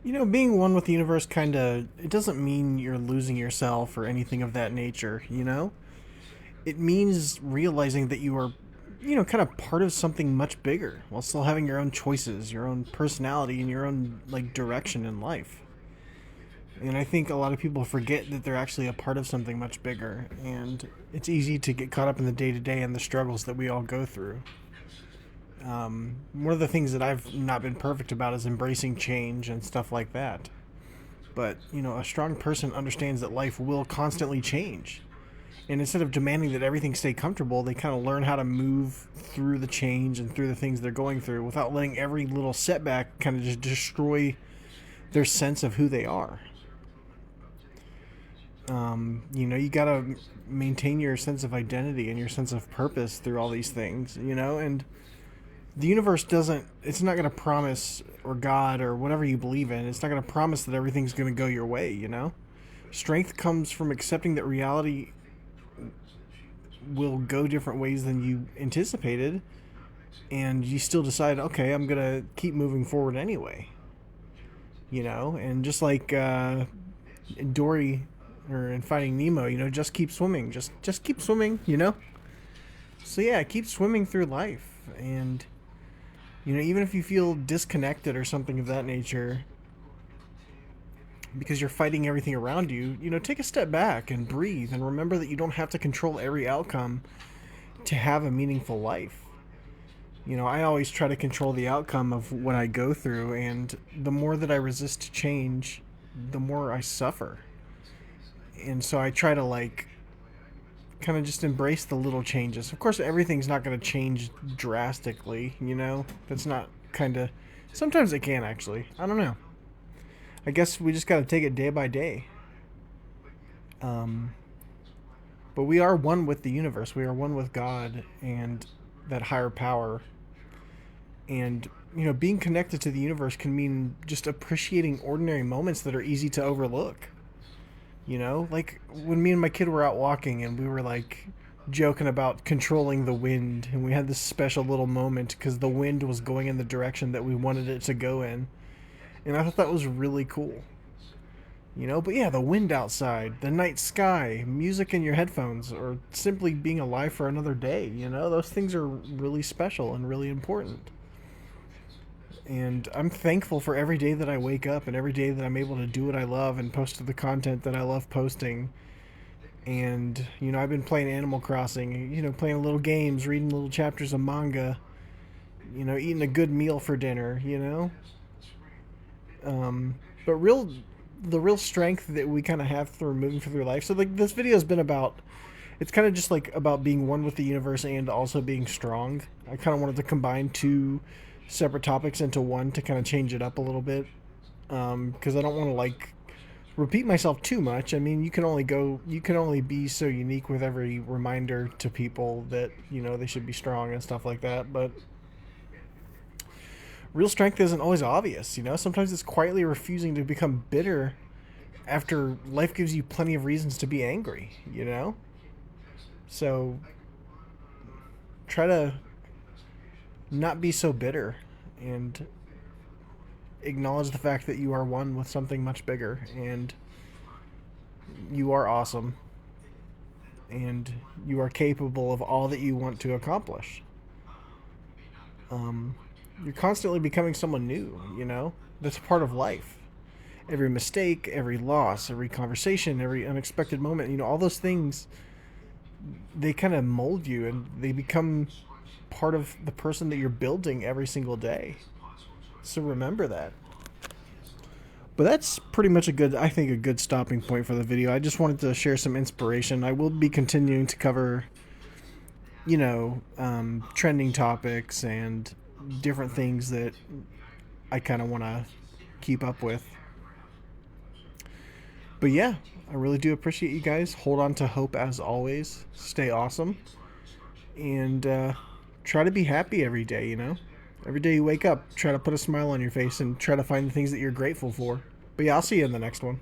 Being one with the universe it doesn't mean you're losing yourself or anything of that nature, you know? It means realizing that you are, kind of part of something much bigger while still having your own choices, your own personality, and your own, direction in life. And I think a lot of people forget that they're actually a part of something much bigger, and it's easy to get caught up in the day to day and the struggles that we all go through. One of the things that I've not been perfect about is embracing change and stuff like that. But, a strong person understands that life will constantly change. And instead of demanding that everything stay comfortable, they kind of learn how to move through the change and through the things they're going through without letting every little setback kind of just destroy their sense of who they are. You gotta maintain your sense of identity and your sense of purpose through all these things, and the universe it's not going to promise, or God, or whatever you believe in, it's not going to promise that everything's going to go your way. Strength comes from accepting that reality will go different ways than you anticipated, and you still decide, okay, I'm going to keep moving forward anyway. And just like Dory, or in Finding Nemo, just keep swimming, just keep swimming. So yeah, keep swimming through life. And even if you feel disconnected or something of that nature because you're fighting everything around you, take a step back and breathe and remember that you don't have to control every outcome to have a meaningful life. I always try to control the outcome of what I go through, and the more that I resist change, the more I suffer. And so I try to kind of just embrace the little changes. Of course, everything's not going to change drastically. That's not kind of. Sometimes it can, actually. I don't know. I guess we just got to take it day by day. But we are one with the universe. We are one with God and that higher power. And, being connected to the universe can mean just appreciating ordinary moments that are easy to overlook. Like when me and my kid were out walking and we were joking about controlling the wind, and we had this special little moment because the wind was going in the direction that we wanted it to go in. And I thought that was really cool. But yeah, the wind outside, the night sky, music in your headphones, or simply being alive for another day, those things are really special and really important. And I'm thankful for every day that I wake up and every day that I'm able to do what I love and post the content that I love posting. And, I've been playing Animal Crossing, playing little games, reading little chapters of manga, eating a good meal for dinner. But the real strength that we kind of have through moving through life. So, this video has been about, it's kind of just about being one with the universe and also being strong. I kind of wanted to combine two separate topics into one to kind of change it up a little bit, because I don't want to repeat myself too much. I mean, you can only be so unique with every reminder to people that they should be strong and stuff like that. But real strength isn't always obvious. Sometimes it's quietly refusing to become bitter after life gives you plenty of reasons to be angry. So try to not be so bitter and acknowledge the fact that you are one with something much bigger, and you are awesome, and you are capable of all that you want to accomplish. You're constantly becoming someone new. That's a part of life. Every mistake, every loss, every conversation, every unexpected moment, all those things, they kind of mold you and they become part of the person that you're building every single day. So remember that. But that's pretty much a good stopping point for the video. I just wanted to share some inspiration. I will be continuing to cover, trending topics and different things that I kind of want to keep up with. But yeah, I really do appreciate you guys. Hold on to hope as always. Stay awesome. And try to be happy every day. Every day you wake up, try to put a smile on your face and try to find the things that you're grateful for. But yeah, I'll see you in the next one.